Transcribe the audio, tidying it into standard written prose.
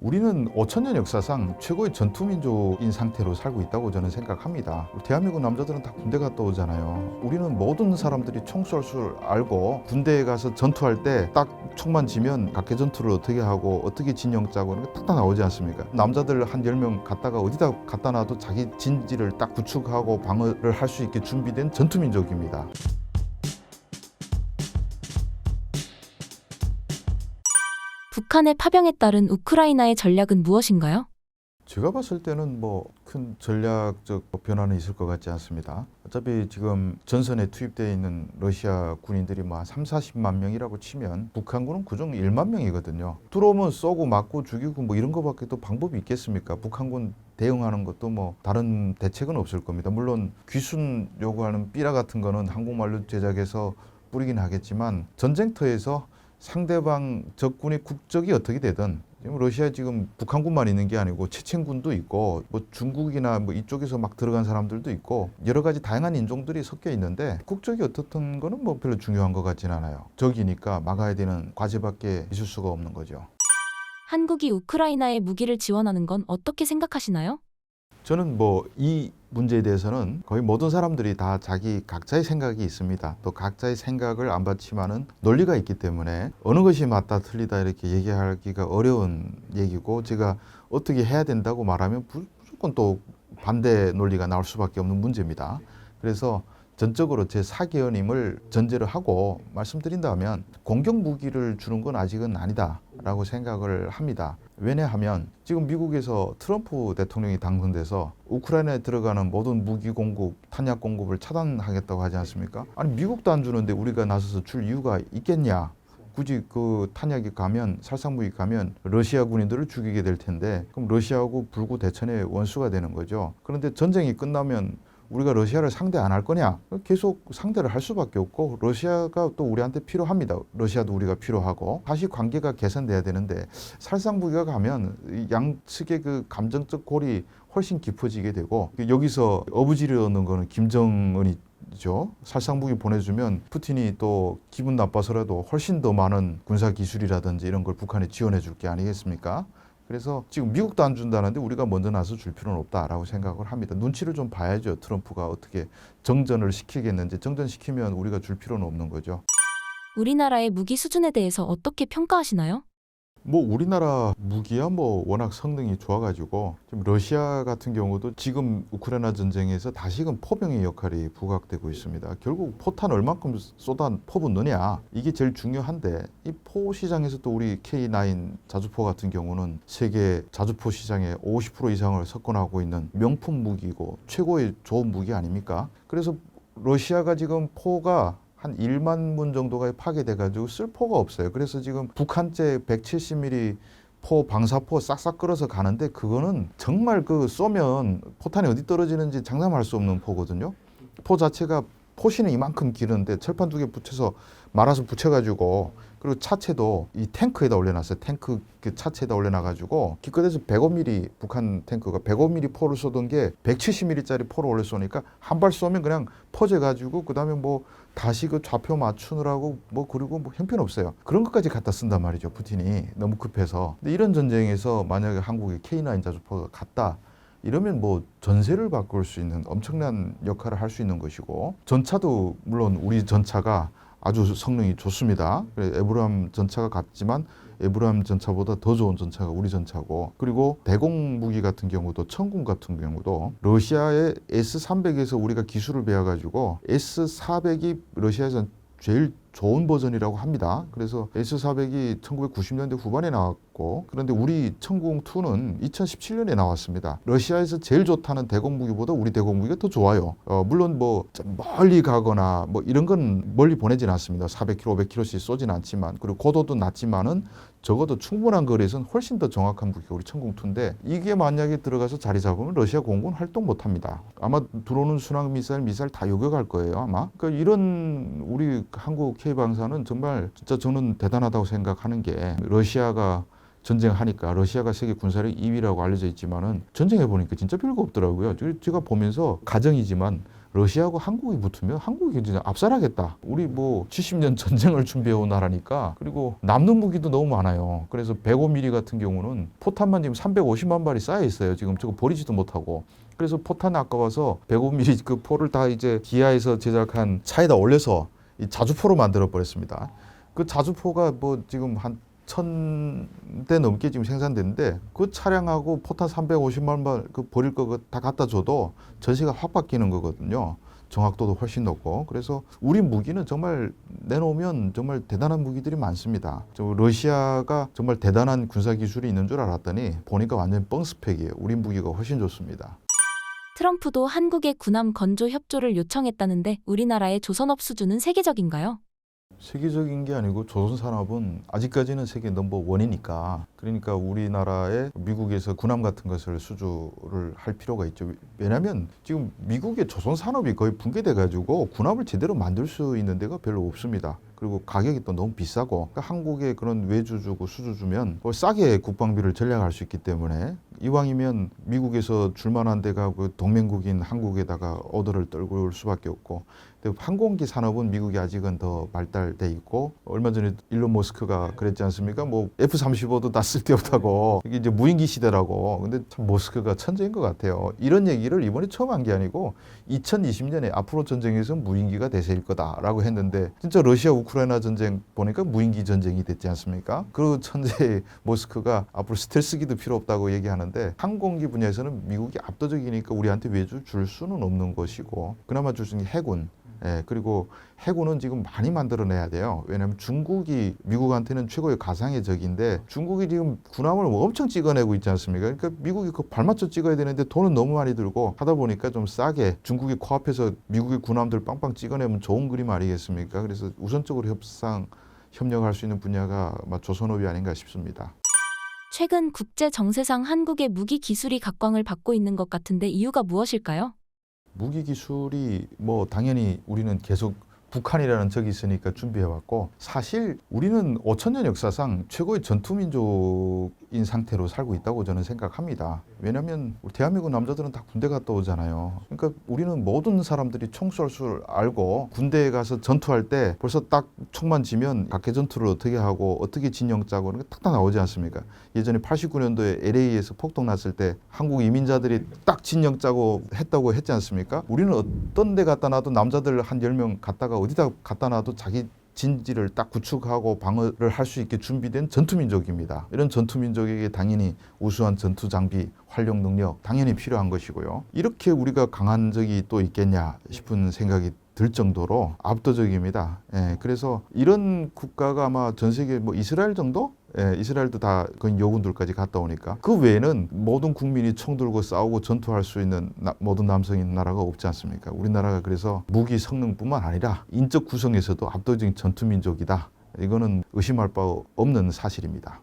우리는 5천년 역사상 최고의 전투민족인 상태로 살고 있다고 저는 생각합니다. 대한민국 남자들은 다 군대 갔다 오잖아요. 우리는 모든 사람들이 총 쏠 줄 알고 군대에 가서 전투할 때 딱 총만 지면 각계 전투를 어떻게 하고 어떻게 진영 짜고 이런 게 딱 나오지 않습니까? 남자들 한 10명 갔다가 어디다 갖다 놔도 자기 진지를 딱 구축하고 방어를 할 수 있게 준비된 전투민족입니다. 북한의 파병에 따른 우크라이나의 전략은 무엇인가요? 제가 봤을 때는 큰 전략적 변화는 있을 것 같지 않습니다. 어차피 지금 전선에 투입되어 있는 러시아 군인들이 한 3, 40만 명이라고 치면 북한군은 그중 1만 명이거든요. 들어오면 쏘고 맞고 죽이고 이런 거밖에 또 방법이 있겠습니까? 북한군 대응하는 것도 다른 대책은 없을 겁니다. 물론 귀순 요구하는 삐라 같은 거는 한국말로 제작해서 뿌리긴 하겠지만 전쟁터에서 상대방 적군의 국적이 어떻게 되든 지금 러시아에 지금 북한군만 있는 게 아니고 체첸군도 있고 중국이나 이쪽에서 막 들어간 사람들도 있고 여러 가지 다양한 인종들이 섞여 있는데 국적이 어떻든 거는 별로 중요한 것 같진 않아요. 적이니까 막아야 되는 과제밖에 있을 수가 없는 거죠. 한국이 우크라이나에 무기를 지원하는 건 어떻게 생각하시나요? 저는 이 문제에 대해서는 거의 모든 사람들이 다 자기 각자의 생각이 있습니다. 또 각자의 생각을 안 받지만은 논리가 있기 때문에 어느 것이 맞다 틀리다 이렇게 얘기하기가 어려운 얘기고 제가 어떻게 해야 된다고 말하면 무조건 또 반대 논리가 나올 수밖에 없는 문제입니다. 그래서 전적으로 제 사견임을 전제로 하고 말씀드린다면 공격 무기를 주는 건 아직은 아니다라고 생각을 합니다. 왜냐하면 지금 미국에서 트럼프 대통령이 당선돼서 우크라이나에 들어가는 모든 무기 공급, 탄약 공급을 차단하겠다고 하지 않습니까? 아니 미국도 안 주는데 우리가 나서서 줄 이유가 있겠냐? 굳이 그 탄약이 가면 살상무기 가면 러시아 군인들을 죽이게 될 텐데 그럼 러시아하고 불구 대천의 원수가 되는 거죠. 그런데 전쟁이 끝나면 우리가 러시아를 상대 안 할 거냐? 계속 상대를 할 수밖에 없고 러시아가 또 우리한테 필요합니다. 러시아도 우리가 필요하고 다시 관계가 개선돼야 되는데 살상무기가 가면 양측의 그 감정적 골이 훨씬 깊어지게 되고 여기서 어부지를 얻는 거는 김정은이죠. 살상무기 보내주면 푸틴이 또 기분 나빠서라도 훨씬 더 많은 군사 기술이라든지 이런 걸 북한에 지원해 줄 게 아니겠습니까? 그래서 지금 미국도 안 준다는데 우리가 먼저 나서 줄 필요는 없다라고 생각을 합니다. 눈치를 좀 봐야죠. 트럼프가 어떻게 정전을 시키겠는지. 정전시키면 우리가 줄 필요는 없는 거죠. 우리나라의 무기 수준에 대해서 어떻게 평가하시나요? 우리나라 무기야 워낙 성능이 좋아가지고 지금 러시아 같은 경우도 지금 우크라이나 전쟁에서 다시금 포병의 역할이 부각되고 있습니다. 결국 포탄 얼만큼 쏟아 퍼붓느냐 이게 제일 중요한데 이 포 시장에서 또 우리 K9 자주포 같은 경우는 세계 자주포 시장의 50% 이상을 석권하고 있는 명품 무기고 최고의 좋은 무기 아닙니까? 그래서 러시아가 지금 포가 한 1만 문 정도가 파괴돼가지고 쓸 포가 없어요. 그래서 지금 북한제 170mm 포 방사포 싹싹 끌어서 가는데 그거는 정말 쏘면 포탄이 어디 떨어지는지 장담할 수 없는 포거든요. 포 자체가 포신은 이만큼 길은데 철판 2개 붙여서 말아서 붙여가지고 그리고 차체도 이 탱크에다 올려놨어요. 탱크 그 차체에다 올려놔가지고 기껏해서 105mm 북한 탱크가 105mm 포를 쏘던 게 170mm짜리 포를 올려 쏘니까 한 발 쏘면 그냥 퍼져가지고 그다음에 다시 그 좌표 맞추느라고 그리고 형편없어요. 그런 것까지 갖다 쓴단 말이죠. 푸틴이 너무 급해서. 근데 이런 전쟁에서 만약에 한국에 K9 자주포가 갔다. 이러면 전세를 바꿀 수 있는 엄청난 역할을 할 수 있는 것이고 전차도 물론 우리 전차가 아주 성능이 좋습니다. 에브람 전차가 같지만 에브람 전차보다 더 좋은 전차가 우리 전차고 그리고 대공 무기 같은 경우도 천군 같은 경우도 러시아의 S300에서 우리가 기술을 배워가지고 S400이 러시아에서 제일 좋은 버전이라고 합니다. 그래서 S400이 1990년대 후반에 나왔고 그런데 우리 천궁2는 2017년에 나왔습니다. 러시아에서 제일 좋다는 대공무기보다 우리 대공무기가 더 좋아요. 물론 좀 멀리 가거나 이런 건 멀리 보내진 않습니다. 400km, 500km씩 쏘진 않지만 그리고 고도도 낮지만은 적어도 충분한 거리에서는 훨씬 더 정확한 무기가 우리 천궁2인데 이게 만약에 들어가서 자리 잡으면 러시아 공군 활동 못합니다. 아마 들어오는 순항 미사일 다 요격할 거예요 아마. 그러니까 이런 우리 한국 K방사는 정말 진짜 저는 대단하다고 생각하는 게 러시아가 전쟁하니까 러시아가 세계 군사력 2위라고 알려져 있지만은 전쟁해 보니까 진짜 별거 없더라고요. 제가 보면서 가정이지만 러시아하고 한국이 붙으면 한국이 진짜 압살하겠다. 우리 뭐 70년 전쟁을 준비해온 나라니까. 그리고 남는 무기도 너무 많아요. 그래서 105mm 같은 경우는 포탄만 지금 350만 발이 쌓여 있어요. 지금 저거 버리지도 못하고. 그래서 포탄 아까워서 105mm 그 포를 다 이제 기아에서 제작한 차에다 올려서 이 자주포로 만들어 버렸습니다. 그 자주포가 뭐 지금 한 1,000대 넘게 지금 생산되는데 그 차량하고 포탄 350만 발 그 버릴 거 다 갖다 줘도 전시가 확 바뀌는 거거든요. 정확도도 훨씬 높고. 그래서 우리 무기는 정말 내놓으면 정말 대단한 무기들이 많습니다. 러시아가 정말 대단한 군사 기술이 있는 줄 알았더니 보니까 완전 뻥 스펙이에요. 우리 무기가 훨씬 좋습니다. 트럼프도 한국의 군함 건조 협조를 요청했다는데 우리나라의 조선업 수준은 세계적인가요? 세계적인 게 아니고 조선산업은 아직까지는 세계 넘버 원이니까 그러니까 우리나라에 미국에서 군함 같은 것을 수주를 할 필요가 있죠. 왜냐하면 지금 미국의 조선산업이 거의 붕괴돼 가지고 군함을 제대로 만들 수 있는 데가 별로 없습니다. 그리고 가격이 또 너무 비싸고 그러니까 한국에 그런 외주 주고 수주 주면 싸게 국방비를 전략할 수 있기 때문에 이왕이면 미국에서 줄만한 데가 그 동맹국인 한국에다가 오더를 떨고 올 수밖에 없고 항공기 산업은 미국이 아직은 더 발달돼 있고 얼마 전에 일론 머스크가 그랬지 않습니까? 뭐 F-35도 다 쓸데없다고 이게 이제 무인기 시대라고. 근데 참 머스크가 천재인 것 같아요. 이런 얘기를 이번에 처음 한 게 아니고 2020년에 앞으로 전쟁에서 무인기가 대세일 거다라고 했는데 진짜 러시아 우크라이나 전쟁 보니까 무인기 전쟁이 됐지 않습니까? 그 천재의 머스크가 앞으로 스텔스기도 필요 없다고 얘기하는데 항공기 분야에서는 미국이 압도적이니까 우리한테 외주 줄 수는 없는 것이고 그나마 줄 수 있는 게 해군. 예, 그리고 해군은 지금 많이 만들어내야 돼요. 왜냐하면 중국이 미국한테는 최고의 가상의 적인데 중국이 지금 군함을 엄청 찍어내고 있지 않습니까? 그러니까 미국이 그 발맞춰 찍어야 되는데 돈은 너무 많이 들고 하다 보니까 좀 싸게 중국이 코앞에서 미국의 군함들 빵빵 찍어내면 좋은 그림 아니겠습니까? 그래서 우선적으로 협력할 수 있는 분야가 아마 조선업이 아닌가 싶습니다. 최근 국제 정세상 한국의 무기 기술이 각광을 받고 있는 것 같은데 이유가 무엇일까요? 무기 기술이 뭐 당연히 우리는 계속 북한이라는 적이 있으니까 준비해왔고 사실 우리는 5,000년 역사상 최고의 전투민족인 상태로 살고 있다고 저는 생각합니다. 왜냐하면 우리 대한민국 남자들은 다 군대 갔다 오잖아요. 그러니까 우리는 모든 사람들이 총 쏠 줄 알고 군대에 가서 전투할 때 벌써 딱 총만 지면 각계 전투를 어떻게 하고 어떻게 진영 짜고 그런 게 탁탁 나오지 않습니까? 예전에 89년도에 LA에서 폭동 났을 때 한국 이민자들이 딱 진영 짜고 했다고 했지 않습니까? 우리는 어떤 데 갖다 놔도 남자들 한 10명 갔다가 어디다 갖다 놔도 자기 진지를 딱 구축하고 방어를 할 수 있게 준비된 전투민족입니다. 이런 전투민족에게 당연히 우수한 전투 장비, 활용 능력 당연히 필요한 것이고요. 이렇게 우리가 강한 적이 또 있겠냐 싶은 생각이 들 정도로 압도적입니다. 예, 그래서 이런 국가가 아마 전 세계 뭐 이스라엘 정도? 예, 이스라엘도 다 거의 요군들까지 갔다 오니까 그 외에는 모든 국민이 총 들고 싸우고 전투할 수 있는 모든 남성이 있는 나라가 없지 않습니까? 우리나라가 그래서 무기 성능뿐만 아니라 인적 구성에서도 압도적인 전투민족이다. 이거는 의심할 바 없는 사실입니다.